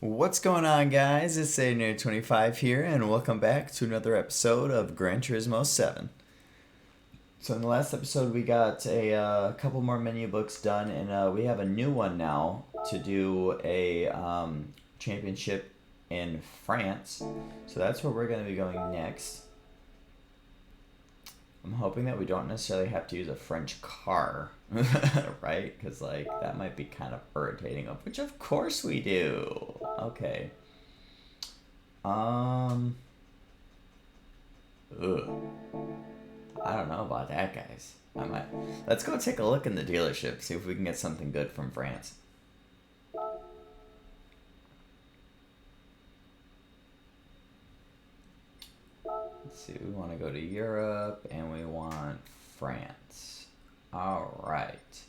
What's going on, guys? It's A25 here, and welcome back to another episode of Gran Turismo 7. So, in the last episode, we got a couple more menu books done, and we have a new one now to do a championship in France. So, that's where we're going to be going next. I'm hoping that we don't necessarily have to use a French car, right? Because, that might be kind of irritating, which of course we do. Okay. Ugh. I don't know about that, guys. Let's go take a look in the dealership, see if we can get something good from France. Let's see, we want to go to Europe, and we want France. Alright.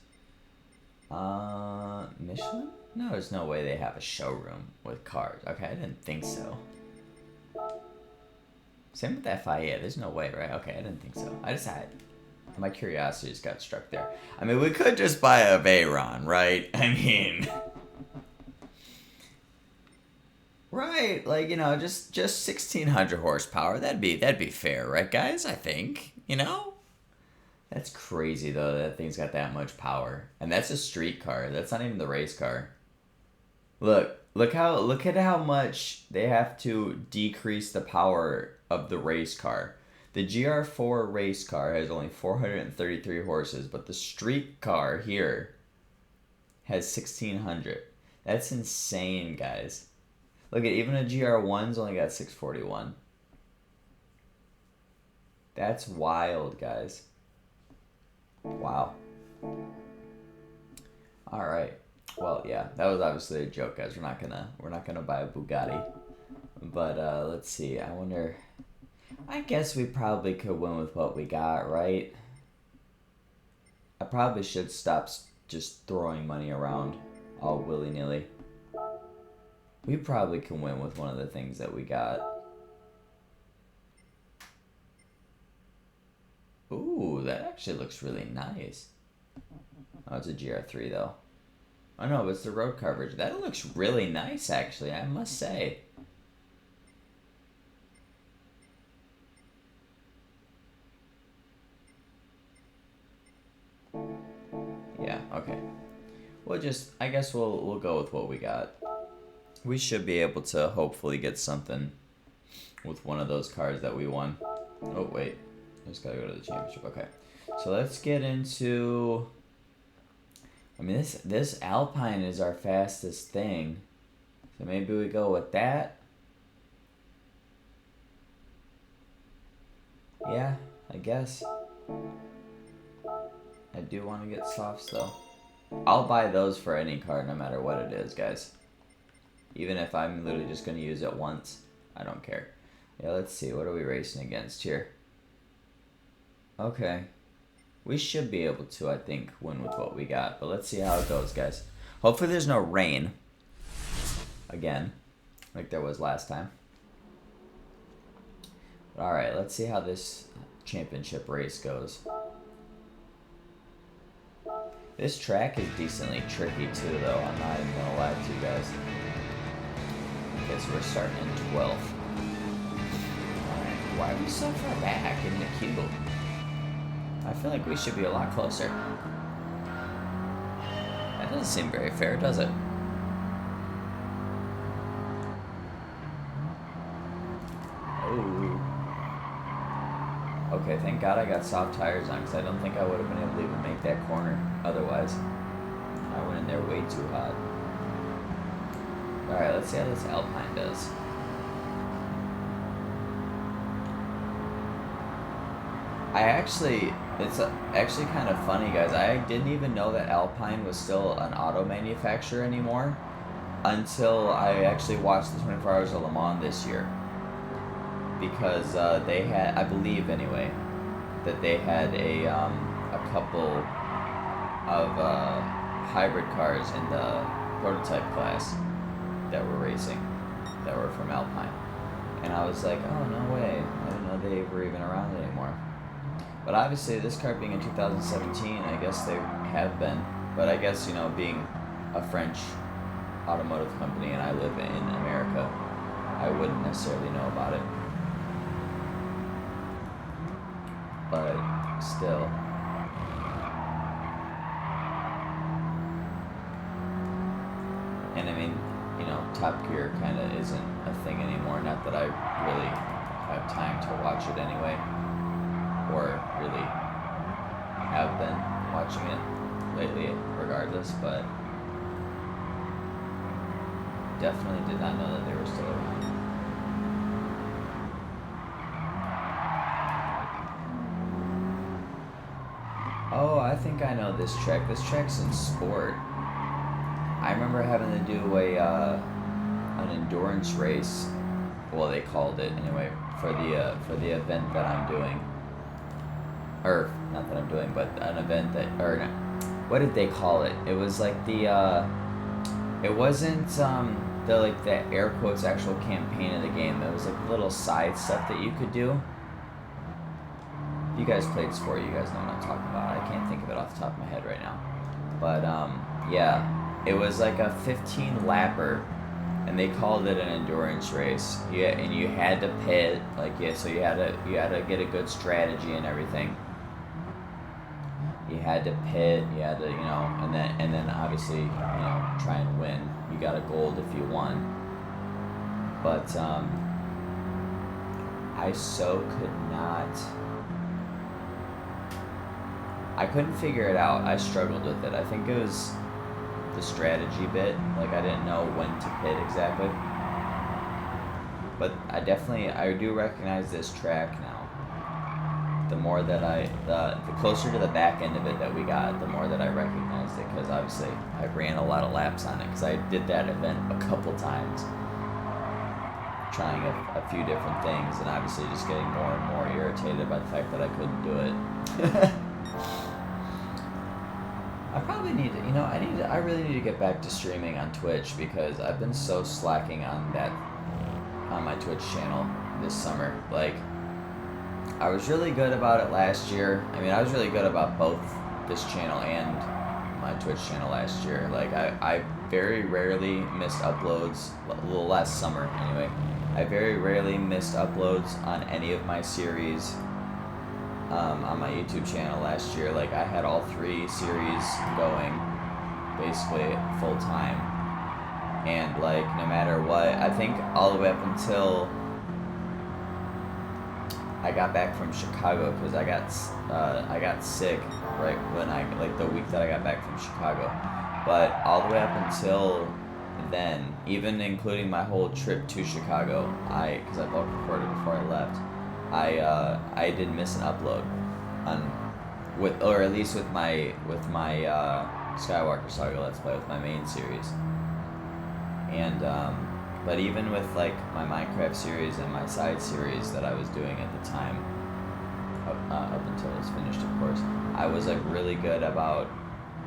Michelin? No, there's no way they have a showroom with cars. Okay, I didn't think so. Same with FIA, there's no way, right? Okay, I didn't think so. My curiosity just got struck there. I mean, we could just buy a Veyron, right? I mean... Right, just 1,600 horsepower. That'd be fair, right, guys? I think, That's crazy though. That thing's got that much power, and that's a street car. That's not even the race car. Look at how much they have to decrease the power of the race car. The GR4 race car has only 433 horses, but the street car here has 1,600. That's insane, guys. Look at even a GR1's only got 641. That's wild, guys. Wow. All right. Well, yeah, that was obviously a joke, guys. We're not gonna buy a Bugatti. But let's see. I guess we probably could win with what we got, right? I probably should stop just throwing money around all willy-nilly. We probably can win with one of the things that we got. Ooh, that actually looks really nice. Oh, it's a GR3 though. Oh no, it's the road coverage. That looks really nice, actually, I must say. Yeah, okay. I guess we'll go with what we got. We should be able to hopefully get something with one of those cars that we won. Oh, wait. I just gotta go to the championship. Okay. So let's get into... I mean, this Alpine is our fastest thing. So maybe we go with that. Yeah, I guess. I do want to get softs, though. I'll buy those for any car, no matter what it is, guys. Even if I'm literally just going to use it once, I don't care. Yeah, let's see. What are we racing against here? Okay. We should be able to, I think, win with what we got. But let's see how it goes, guys. Hopefully there's no rain. Again. Like there was last time. Alright, let's see how this championship race goes. This track is decently tricky, too, though. I'm not even going to lie to you guys. I guess we're starting in 12th. Alright, why are we so far back in the queue? I feel like we should be a lot closer. That doesn't seem very fair, does it? Oh. Okay, thank God I got soft tires on, because I don't think I would have been able to even make that corner otherwise. I went in there way too hot. Alright, let's see how this Alpine does. It's actually kind of funny, guys. I didn't even know that Alpine was still an auto manufacturer anymore until I actually watched the 24 Hours of Le Mans this year. Because they had, I believe anyway, that they had a couple of hybrid cars in the prototype class that were racing, that were from Alpine. And I was like, oh, no way. I didn't know they were even around anymore. But obviously, this car being in 2017, I guess they have been. But I guess, being a French automotive company and I live in I wouldn't necessarily know about it. But still. And I mean, Top Gear kind of isn't a thing anymore. Not that I really have time to watch it anyway, or really have been watching it lately, regardless. But definitely did not know that they were still around. Oh, I think I know this track. This track's in Sport. I remember having to do an endurance race. Well, they called it anyway for the event that I'm doing. Or not that I'm doing, but an event that what did they call it? It was like it wasn't the air quotes actual campaign of the game. It was like little side stuff that you could do. If you guys played Sport, you guys know what I'm talking about. I can't think of it off the top of my head right now. But yeah. It was like a 15 lapper, and they called it an endurance race. Yeah, and you had to pit, so you had to get a good strategy and everything. You had to pit, you had to, and then obviously, try and win. You got a gold if you won. But I couldn't figure it out. I struggled with it. I think it was the strategy bit. Like, I didn't know when to pit exactly. But I do recognize this track now. The more that the closer to the back end of it that we got, the more that I recognized it, because obviously I ran a lot of laps on it, because I did that event a couple times, trying a few different things, and obviously just getting more and more irritated by the fact that I couldn't do it. I probably need to, I really need to get back to streaming on Twitch, because I've been so slacking on my Twitch channel this summer. Like, I was really good about it last year. I mean, I was really good about both this channel and my Twitch channel last year. Like, I very rarely missed uploads, well, last summer anyway. I very rarely missed uploads on any of my series. On my YouTube channel last year. Like, I had all 3 series going basically full time, and like, no matter what, I think all the way up until I got back from Chicago, because I got sick right when the week that I got back from Chicago. But all the way up until then, even including my whole trip to Chicago, because I bulk recorded before I left, I didn't miss an upload or at least with my Skywalker Saga Let's Play, with my main series. And but even with like my Minecraft series and my side series that I was doing at the time, up until it was finished, of course, I was like really good about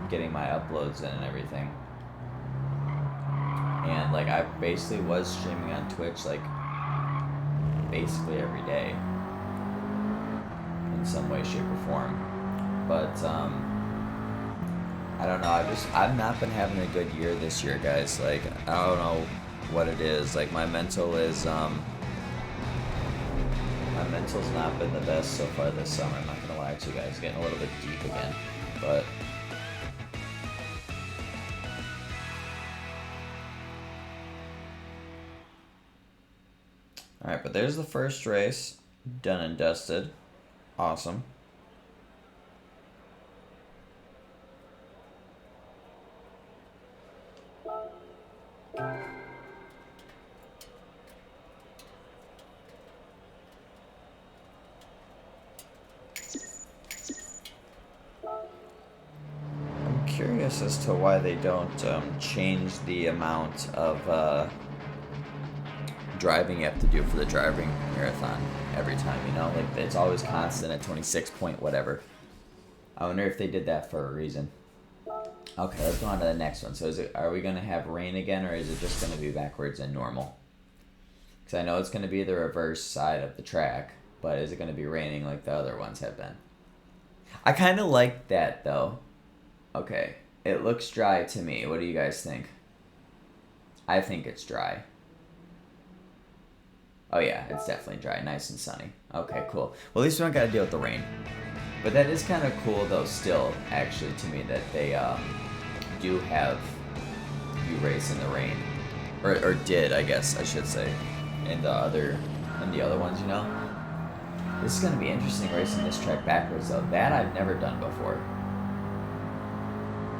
getting my uploads in and everything. And like, I basically was streaming on Twitch like basically every day in some way, shape, or form. But I don't know, I've not been having a good year this year, guys. Like, I don't know what it is. Like, my mental's not been the best so far this summer. I'm not gonna lie to you guys, getting a little bit deep again. But alright, but there's the first race, done and dusted. Awesome. I'm curious as to why they don't change the amount of driving you have to do for the driving marathon every time, like, it's always constant at 26 point whatever. I wonder if they did that for a reason. Okay, let's go on to the next one. So are we going to have rain again, or is it just going to be backwards and normal? Because I know it's going to be the reverse side of the track, but is it going to be raining like the other ones have been? I kind of like that, though. Okay, it looks dry to me. What do you guys think? I think it's dry. Oh yeah, it's definitely dry, nice and sunny. Okay, cool. Well, at least we don't got to deal with the rain. But that is kind of cool, though. Still, actually, to me, that they do have you race in the rain, or did, I guess I should say, in the other ones, you know. This is gonna be interesting racing this track backwards, though. That I've never done before.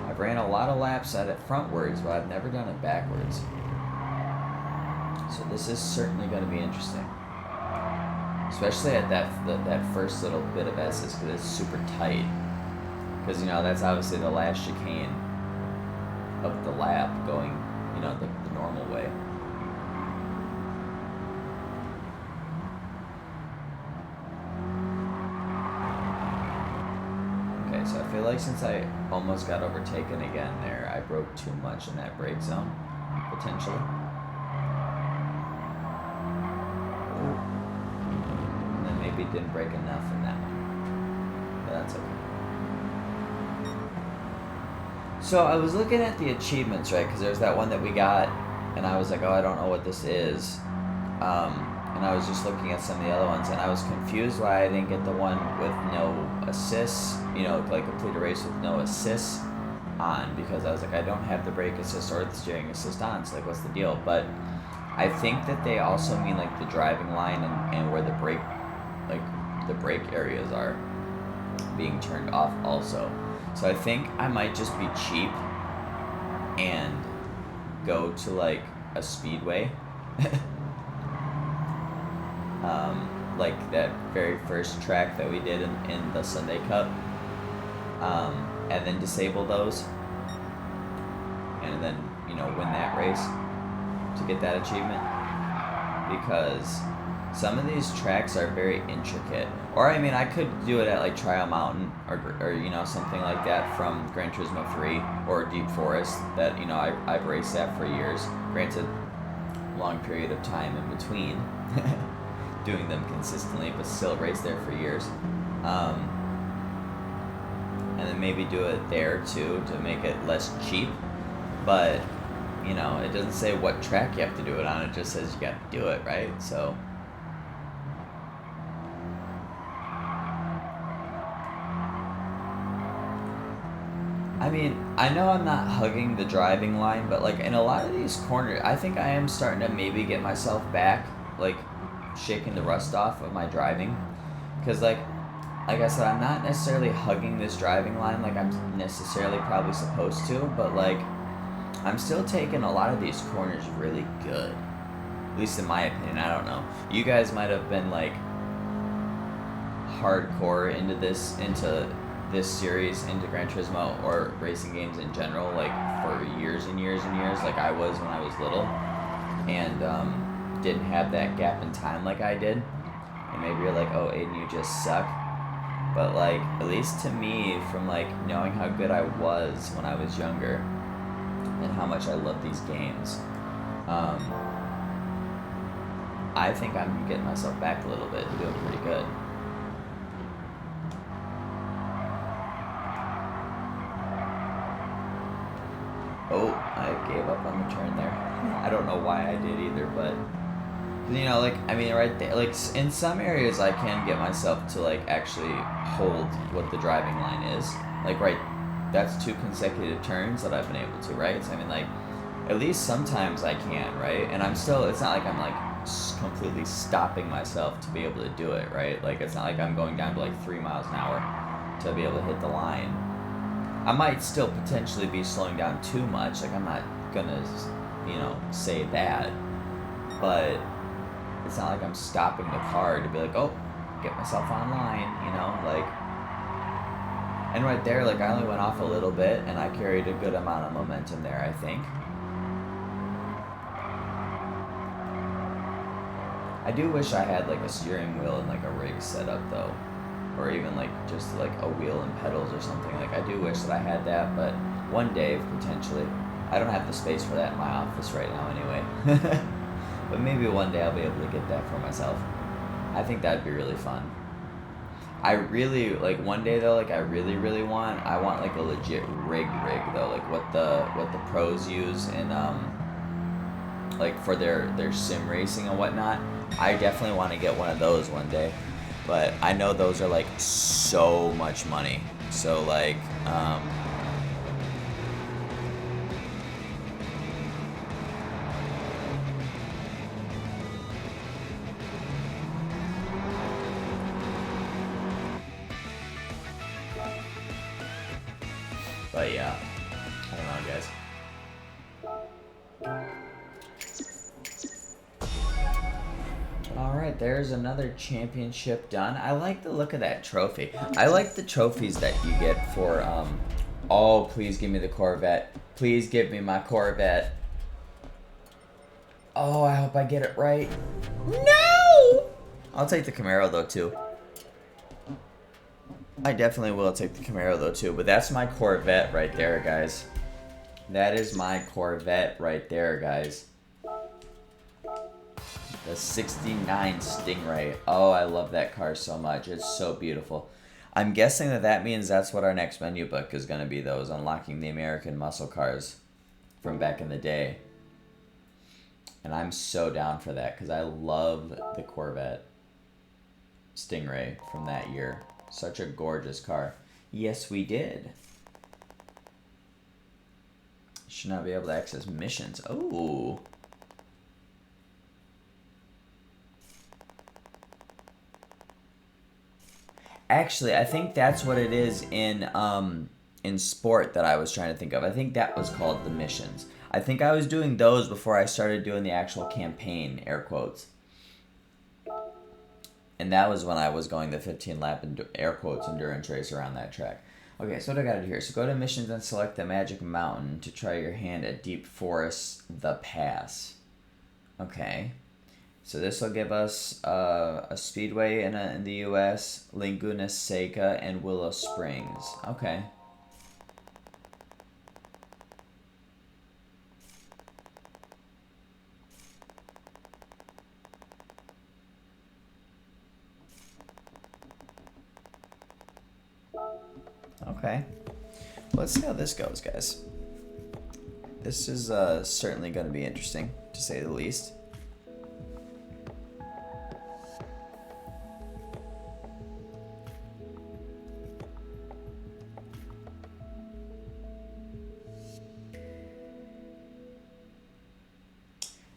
I've ran a lot of laps at it frontwards, but I've never done it backwards. So this is certainly going to be interesting, especially at that first little bit of S's, because it's super tight. Because, you know, that's obviously the last chicane of the lap going, you know, the normal way. Okay, so I feel like since I almost got overtaken again there, I broke too much in that brake zone, potentially. And then maybe didn't break enough in that one. But that's okay. So I was looking at the achievements, right? Because there's that one that we got, and I was like, oh, I don't know what this is. And I was just looking at some of the other ones, and I was confused why I didn't get the one with no assists, you know, like complete a race with no assists on, because I was like, I don't have the brake assist or the steering assist on, so like, what's the deal? But I think that they also mean like the driving line and where the brake areas are being turned off also. So I think I might just be cheap and go to like a speedway. Like that very first track that we did in the Sunday Cup, and then disable those, and then, you know, win that race to get that achievement, because some of these tracks are very intricate. Or I mean, I could do it at like Trial Mountain or you know, something like that from Gran Turismo 3 or Deep Forest that, you know, I've raced that for years. Granted, long period of time in between doing them consistently, but still raced there for years. And then maybe do it there too to make it less cheap. But, you know, it doesn't say what track you have to do it on, it just says you got to do it, right? So I mean, I know I'm not hugging the driving line, but like in a lot of these corners, I think I am starting to maybe get myself back, like shaking the rust off of my driving. Because like I said, I'm not necessarily hugging this driving line like I'm necessarily probably supposed to, but like I'm still taking a lot of these corners really good. At least in my opinion, I don't know. You guys might have been like hardcore into this series, into Gran Turismo or racing games in general, like for years and years and years, like I was when I was little, and didn't have that gap in time like I did. And maybe you're like, oh, Aiden, you just suck. But like, at least to me, from like knowing how good I was when I was younger and how much I love these games, I think I'm getting myself back a little bit, doing pretty good. Oh, I gave up on the turn there. I don't know why I did either, but, you know, like, I mean, right there, like, in some areas I can get myself to, like, actually hold what the driving line is. Like, right, that's 2 consecutive turns that I've been able to, right? So, I mean, like, at least sometimes I can, right? And I'm still, it's not like I'm, like, completely stopping myself to be able to do it, right? Like, it's not like I'm going down to, like, 3 miles an hour to be able to hit the line. I might still potentially be slowing down too much, like I'm not gonna, you know, say that, but it's not like I'm stopping the car to be like, oh, get myself online, you know, like, and right there, like, I only went off a little bit, and I carried a good amount of momentum there, I think. I do wish I had, like, a steering wheel and, like, a rig set up, though. Or even like just like a wheel and pedals or something. Like I do wish that I had that, but one day potentially. I don't have the space for that in my office right now anyway. But maybe one day I'll be able to get that for myself. I think that'd be really fun. I really like one day though, like I really want like a legit rig though, like what the pros use in like for their sim racing and whatnot. I definitely want to get one of those one day, but I know those are like so much money. So like, but yeah, I don't know, guys. All right, there's another championship done. I like the look of that trophy. I like the trophies that you get for, oh, please give me the Corvette. Please give me my Corvette. Oh, I hope I get it right. No! I'll take the Camaro, though, too. I definitely will take the Camaro, though, too. But that's my Corvette right there, guys. That is my Corvette right there, guys. The 69 Stingray. Oh, I love that car so much. It's so beautiful. I'm guessing that means that's what our next menu book is going to be, though, is unlocking the American muscle cars from back in the day. And I'm so down for that because I love the Corvette Stingray from that year. Such a gorgeous car. Yes, we did. Should not be able to access missions. Oh. Actually, I think that's what it is in sport that I was trying to think of. I think that was called the missions. I think I was doing those before I started doing the actual campaign, air quotes. And that was when I was going the 15 lap air quotes endurance race around that track. Okay, so what I got to do here? So go to missions and select the Magic Mountain to try your hand at Deep Forest, the Pass. Okay. So this will give us a speedway in the U.S., Laguna Seca, and Willow Springs. Okay. Okay. Let's see how this goes, guys. This is certainly going to be interesting, to say the least.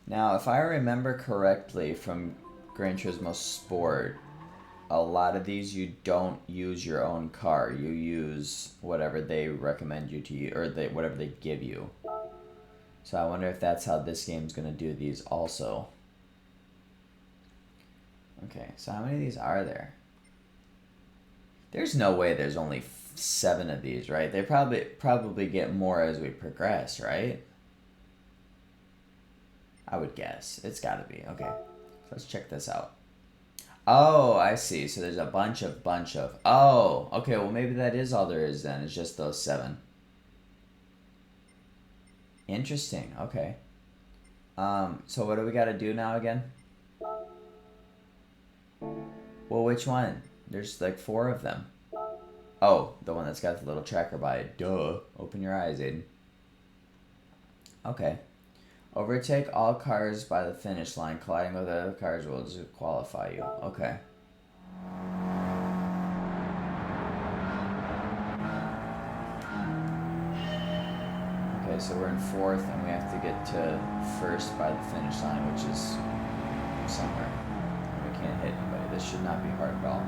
Now, if I remember correctly from Gran Turismo Sport, a lot of these you don't use your own car. You use whatever they recommend you to use, or whatever they give you. So I wonder if that's how this game's going to do these also. Okay, so how many of these are there? There's no way there's only 7 of these, right? They probably get more as we progress, right? I would guess. It's got to be. Okay. So let's check this out. Oh, I see. So there's a bunch of. Oh, okay. Well, maybe that is all there is then. It's just those 7. Interesting. Okay. So what do we got to do now again? Well, which one? There's like 4 of them. Oh, the one that's got the little tracker by it. Duh. Open your eyes, Aiden. Okay. Overtake all cars by the finish line. Colliding with other cars will disqualify you. Okay. Okay, so we're in 4th, and we have to get to 1st by the finish line, which is somewhere. We can't hit anybody. This should not be hard at all.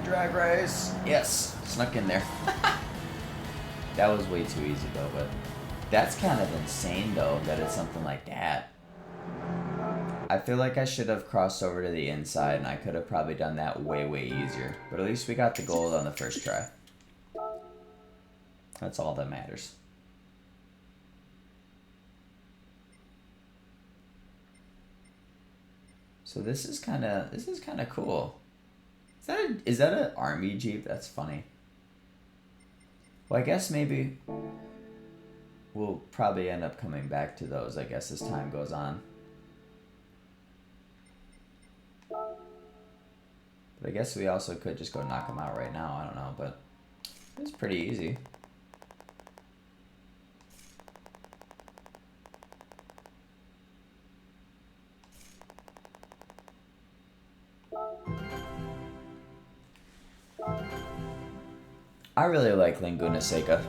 Drag race. Yes, snuck in there. That was way too easy though, but that's kind of insane though that it's something like that. I feel like I should have crossed over to the inside and I could have probably done that way easier. But at least we got the gold on the first try. That's all that matters. So this is kind of cool. Is that an army jeep? That's funny. Well, I guess maybe we'll probably end up coming back to those, I guess, as time goes on. But I guess we also could just go knock them out right now. I don't know, but it's pretty easy. I really like Laguna Seca.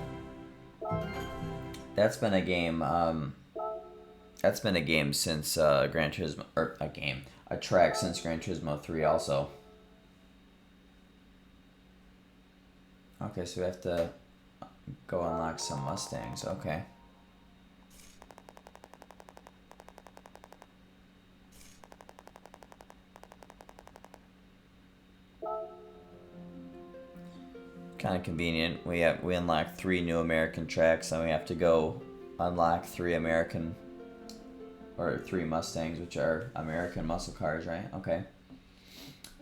That's been a game. That's been a game since Gran Turismo, or a track since Gran Turismo 3 also. Okay, so we have to go unlock some Mustangs. Okay. Kind of convenient. We unlocked 3 new American tracks, and we have to go unlock 3 Mustangs, which are American muscle cars, right? Okay.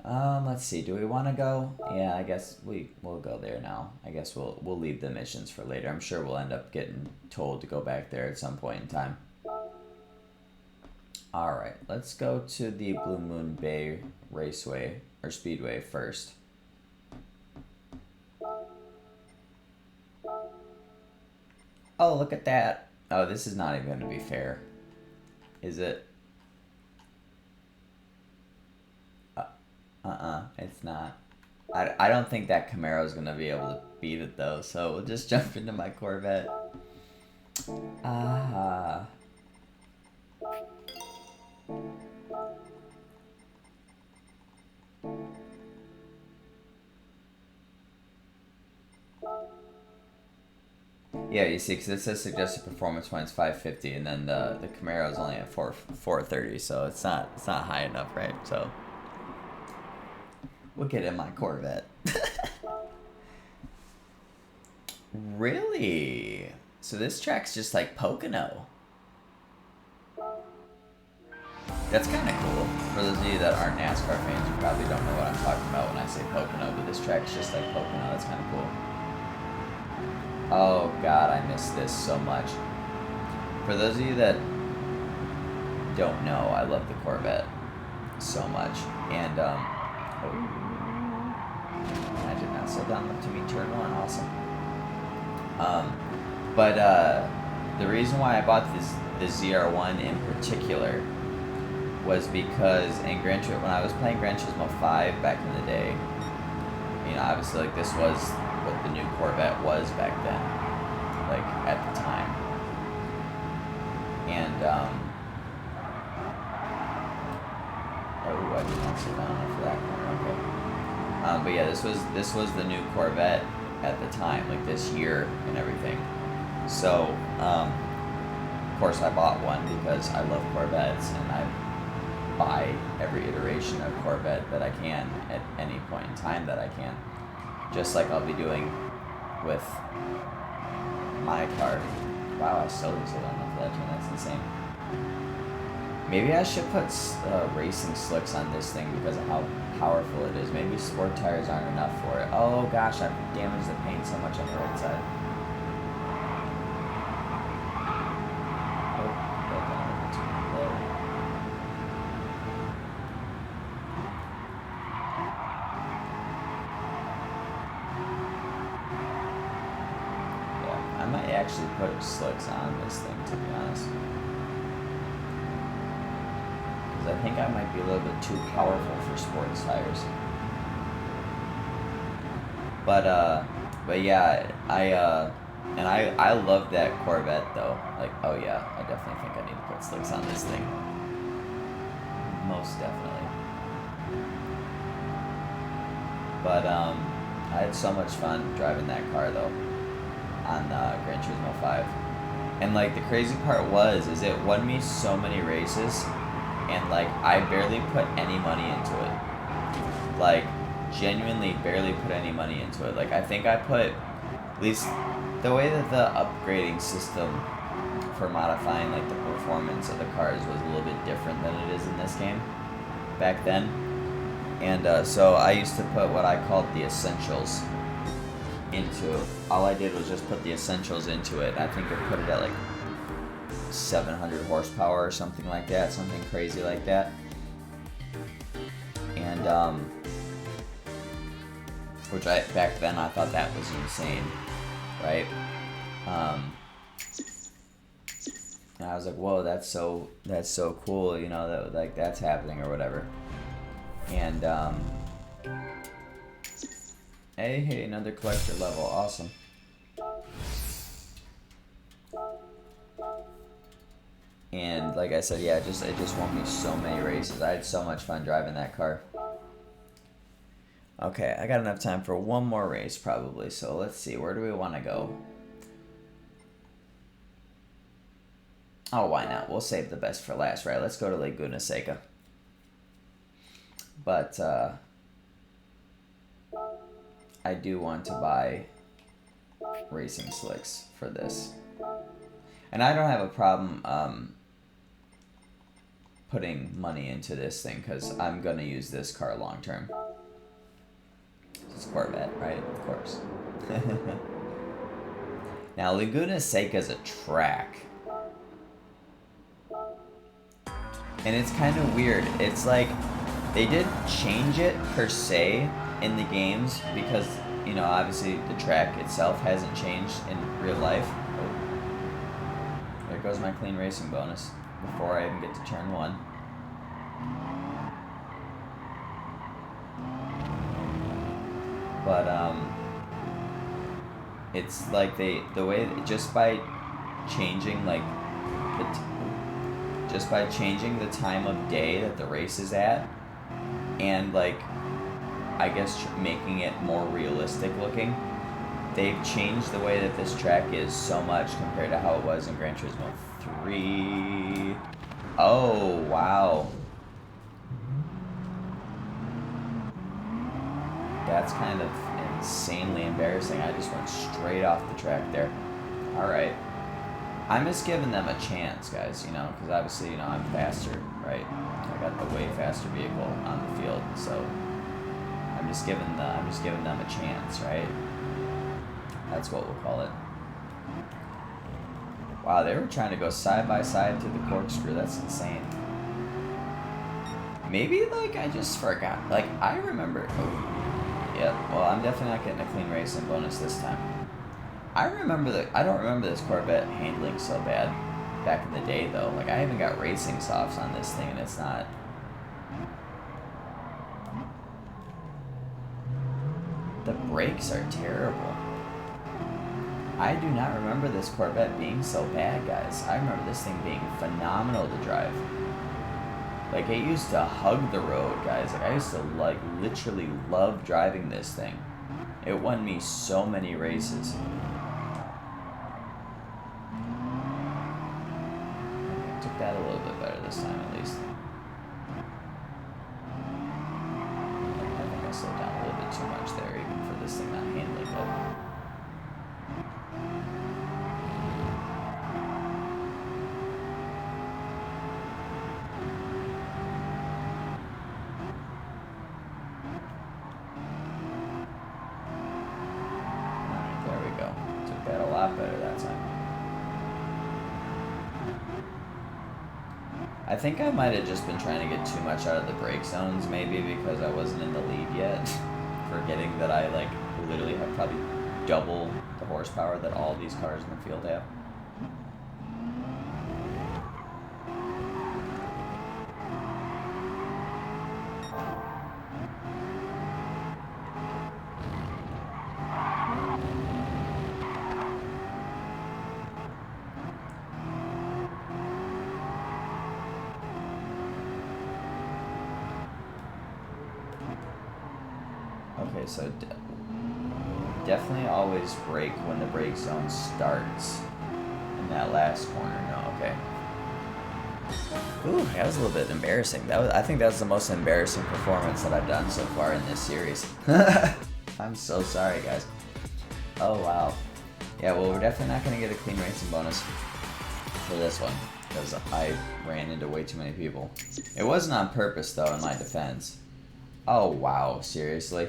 Let's see. Do we want to go? Yeah, I guess we'll go there now. I guess we'll leave the missions for later. I'm sure we'll end up getting told to go back there at some point in time. All right, let's go to the Blue Moon Bay Raceway or Speedway first. Oh, look at that. Oh, this is not even going to be fair. Is it? It's not. I don't think that Camaro's going to be able to beat it, though, so we'll just jump into my Corvette. Yeah, you see, because it says suggested performance points 550, and then the Camaro is only at 430, so it's not high enough, right? So we'll get in my Corvette. Really? So this track's just like Pocono. That's kind of cool. For those of you that aren't NASCAR fans, you probably don't know what I'm talking about when I say Pocono, but this track's just like Pocono. That's kind of cool. Oh god, I miss this so much. For those of you that don't know, I love the Corvette so much. And, I did not slow down to me turn 1, awesome. The reason why I bought the ZR1 in particular was because in when I was playing Gran Turismo 5 back in the day, you know, obviously, like, this was what the new Corvette was back then, like, at the time. And, oh, I did not sit down for that corner, okay. But yeah, this was the new Corvette at the time, like, this year and everything. So, of course, I bought one because I love Corvettes, and I buy every iteration of Corvette that I can at any point in time that I can. Just like I'll be doing with my car. Wow, I still don't know for that turn. That's insane. Maybe I should put racing slicks on this thing because of how powerful it is. Maybe sport tires aren't enough for it. Oh gosh, I've damaged the paint so much on the right side. Actually put slicks on this thing, to be honest, because I think I might be a little bit too powerful for sports tires. But yeah, I love that Corvette though. Like, oh yeah, I definitely think I need to put slicks on this thing. Most definitely. But I had so much fun driving that car though. On Gran Turismo 5. And like the crazy part is it won me so many races, and like I barely put any money into it. Like genuinely barely put any money into it. Like I think I put, at least the way that the upgrading system for modifying like the performance of the cars was a little bit different than it is in this game back then. And so I used to put what I called the essentials into it. All I did was just put the essentials into it. I think I put it at like 700 horsepower or something like that, something crazy like that. And which back then I thought that was insane, right? And I was like, whoa, that's so cool, you know, that like that's happening or whatever. And hey, another collector level, awesome. And like I said, yeah, it just won me so many races. I had so much fun driving that car. Okay, I got enough time for one more race probably. So let's see, where do we want to go? Oh, why not? We'll save the best for last, right? Let's go to Laguna Seca. But I do want to buy racing slicks for this. And I don't have a problem putting money into this thing because I'm going to use this car long term. It's Corvette, right? Of course. Now, Laguna Seca is a track. And it's kind of weird. It's like they did change it per se in the games because, you know, obviously the track itself hasn't changed in real life. Oh. There goes my clean racing bonus before I even get to turn 1. But it's like the way just by changing like just by changing the time of day that the race is at, and like I guess making it more realistic looking, they've changed the way that this track is so much compared to how it was in Gran Turismo 3. Oh wow, that's kind of insanely embarrassing. I just went straight off the track there. Alright. I'm just giving them a chance, guys, you know, because obviously, you know, I'm faster, right? I got the way faster vehicle on the field, so I'm just giving them a chance, right? That's what we'll call it. Wow, they were trying to go side by side to the corkscrew. That's insane. Maybe like I just forgot. Like I remember. Oh, yeah. Well, I'm definitely not getting a clean racing bonus this time. I don't remember this Corvette handling so bad back in the day though. Like I even got racing softs on this thing and it's not. The brakes are terrible. I do not remember this Corvette being so bad, guys. I remember this thing being phenomenal to drive. Like it used to hug the road, guys. Like I used to like literally love driving this thing. It won me so many races. Took that a little bit better this time, at least. I think I slowed down a little bit too much there, even for this thing not handling well. Alright, there we go. Took that a lot better that time. I think I might have just been trying to get too much out of the brake zones, maybe because I wasn't in the lead yet. Forgetting that I, like, literally have probably double the horsepower that all these cars in the field have. Okay, so definitely always brake when the brake zone starts in that last corner. No, okay. Ooh, that was a little bit embarrassing. I think that was the most embarrassing performance that I've done so far in this series. I'm so sorry, guys. Oh, wow. Yeah, well, we're definitely not going to get a clean racing bonus for this one because I ran into way too many people. It wasn't on purpose, though, in my defense. Oh, wow. Seriously?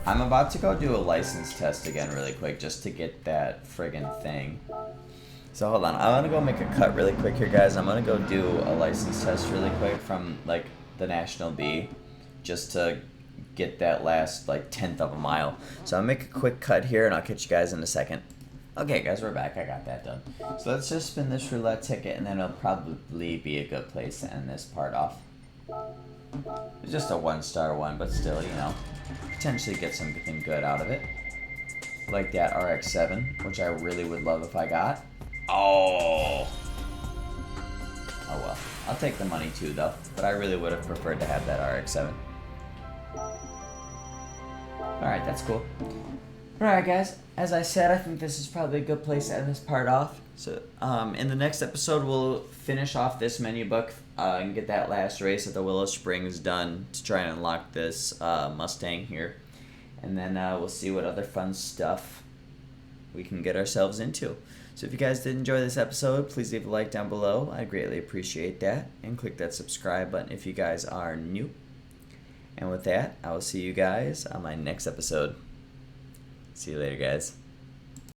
I'm about to go do a license test again really quick just to get that friggin' thing. So hold on, I'm gonna go make a cut really quick here, guys. I'm gonna go do a license test really quick from like the National B just to get that last like tenth of a mile. So I'll make a quick cut here and I'll catch you guys in a second. Okay guys, we're back. I got that done. So let's just spin this roulette ticket and then it'll probably be a good place to end this part off. It's just a 1-star one, but still, you know, potentially get something good out of it. Like that RX-7, which I really would love if I got. Oh well. I'll take the money too though, but I really would have preferred to have that RX-7. Alright, that's cool. Alright guys, as I said, I think this is probably a good place to end this part off. So in the next episode, we'll finish off this menu book and get that last race at the Willow Springs done to try and unlock this Mustang here. And then we'll see what other fun stuff we can get ourselves into. So if you guys did enjoy this episode, please leave a like down below. I greatly appreciate that. And click that subscribe button if you guys are new. And with that, I will see you guys on my next episode. See you later, guys.